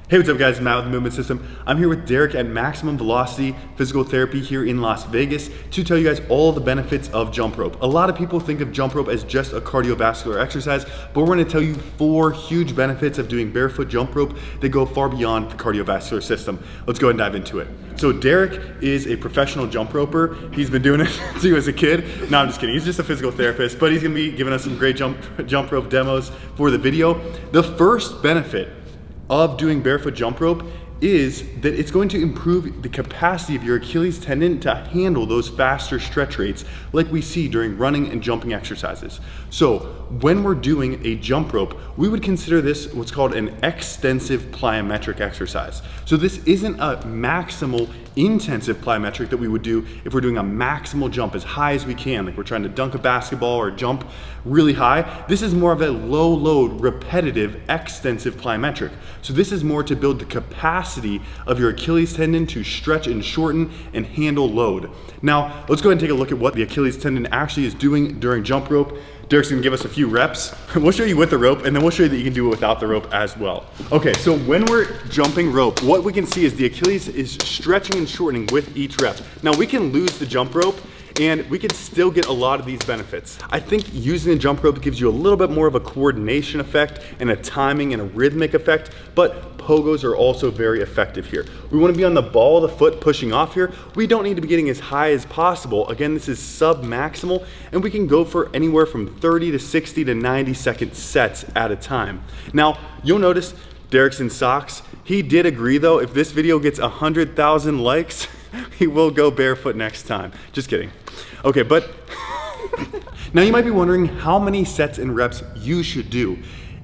Hey, what's up guys, Matt with the Movement System. I'm here with Derek at Maximum Velocity Physical Therapy here in Las Vegas to tell you guys all the benefits of jump rope. A lot of people think of jump rope as just a cardiovascular exercise, but we're gonna tell you 4 huge benefits of doing barefoot jump rope that go far beyond the cardiovascular system. Let's go ahead and dive into it. So Derek is a professional jump roper. He's been doing it since he was a kid. No, I'm just kidding. He's just a physical therapist, but he's gonna be giving us some great jump rope demos for the video. The first benefit of doing barefoot jump rope is that it's going to improve the capacity of your Achilles tendon to handle those faster stretch rates like we see during running and jumping exercises. So when we're doing a jump rope, we would consider this what's called an extensive plyometric exercise. So this isn't a maximal intensive plyometric that we would do if we're doing a maximal jump as high as we can, like we're trying to dunk a basketball or jump really high. This is more of a low load, repetitive, extensive plyometric. So this is more to build the capacity of your Achilles tendon to stretch and shorten and handle load. Now, let's go ahead and take a look at what the Achilles tendon actually is doing during jump rope. Derek's gonna give us a few reps. We'll show you with the rope, and then we'll show you that you can do it without the rope as well. Okay, so when we're jumping rope, what we can see is the Achilles is stretching and shortening with each rep. Now, we can lose the jump rope, and we can still get a lot of these benefits. I think using the jump rope gives you a little bit more of a coordination effect and a timing and a rhythmic effect, but pogos are also very effective here. We want to be on the ball of the foot pushing off here. We don't need to be getting as high as possible. Again, this is sub-maximal, and we can go for anywhere from 30 to 60 to 90 second sets at a time. Now, you'll notice Derek's in socks. He did agree though, if this video gets 100,000 likes, he will go barefoot next time. Just kidding. Okay, but now you might be wondering how many sets and reps you should do.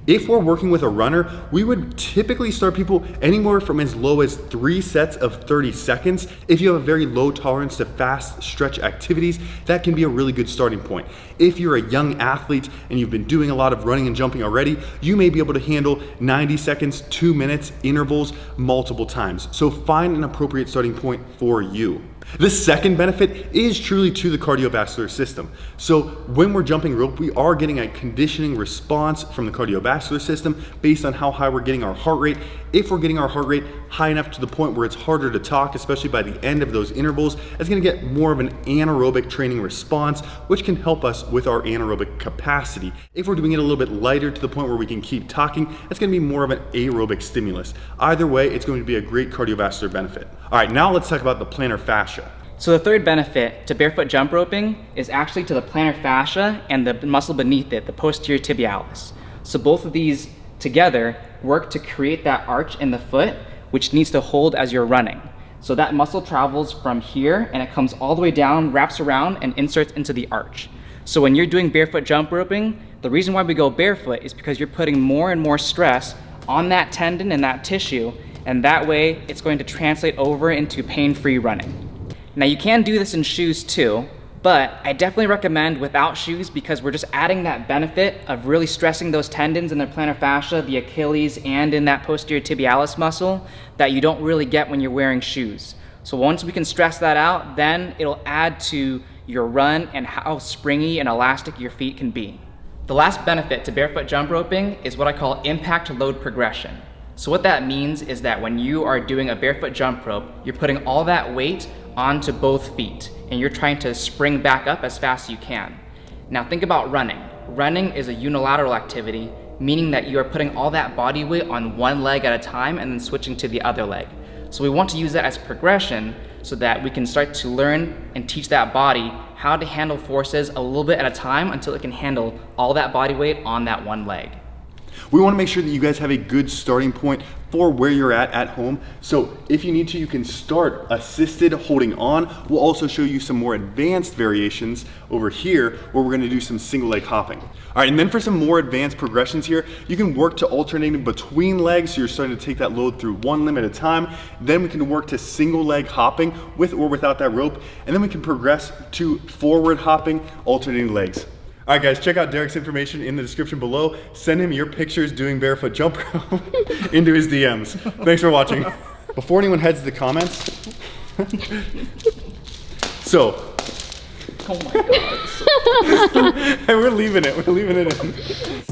If we're working with a runner, we would typically start people anywhere from as low as 3 sets of 30 seconds. If you have a very low tolerance to fast stretch activities, that can be a really good starting point. If you're a young athlete and you've been doing a lot of running and jumping already, you may be able to handle 90 seconds, 2 minutes intervals multiple times. So find an appropriate starting point for you. The second benefit is truly to the cardiovascular system. So when we're jumping rope, we are getting a conditioning response from the cardiovascular system based on how high we're getting our heart rate. If we're getting our heart rate high enough to the point where it's harder to talk, especially by the end of those intervals, it's gonna get more of an anaerobic training response, which can help us with our anaerobic capacity. If we're doing it a little bit lighter to the point where we can keep talking, it's gonna be more of an aerobic stimulus. Either way, it's going to be a great cardiovascular benefit. All right, now let's talk about the plantar fascia. So the third benefit to barefoot jump roping is actually to the plantar fascia and the muscle beneath it, the posterior tibialis. So both of these together work to create that arch in the foot, which needs to hold as you're running. So that muscle travels from here and it comes all the way down, wraps around and inserts into the arch. So when you're doing barefoot jump roping, the reason why we go barefoot is because you're putting more and more stress on that tendon and that tissue, and that way it's going to translate over into pain-free running. Now you can do this in shoes too, but I definitely recommend without shoes because we're just adding that benefit of really stressing those tendons in the plantar fascia, the Achilles, and in that posterior tibialis muscle that you don't really get when you're wearing shoes. So once we can stress that out, then it'll add to your run and how springy and elastic your feet can be. The last benefit to barefoot jump roping is what I call impact load progression. So what that means is that when you are doing a barefoot jump rope, you're putting all that weight onto both feet and you're trying to spring back up as fast as you can. Now think about running. Running is a unilateral activity, meaning that you are putting all that body weight on one leg at a time and then switching to the other leg. So we want to use that as progression so that we can start to learn and teach that body how to handle forces a little bit at a time until it can handle all that body weight on that one leg. We want to make sure that you guys have a good starting point for where you're at home. So if you need to, you can start assisted holding on. We'll also show you some more advanced variations over here where we're going to do some single leg hopping. All right, and then for some more advanced progressions here, you can work to alternating between legs. So you're starting to take that load through one limb at a time. Then we can work to single leg hopping with or without that rope. And then we can progress to forward hopping, alternating legs. All right guys, check out Derek's information in the description below. Send him your pictures doing barefoot jump rope into his DMs. Thanks for watching. Before anyone heads to the comments, so. Oh my God. We're leaving it in.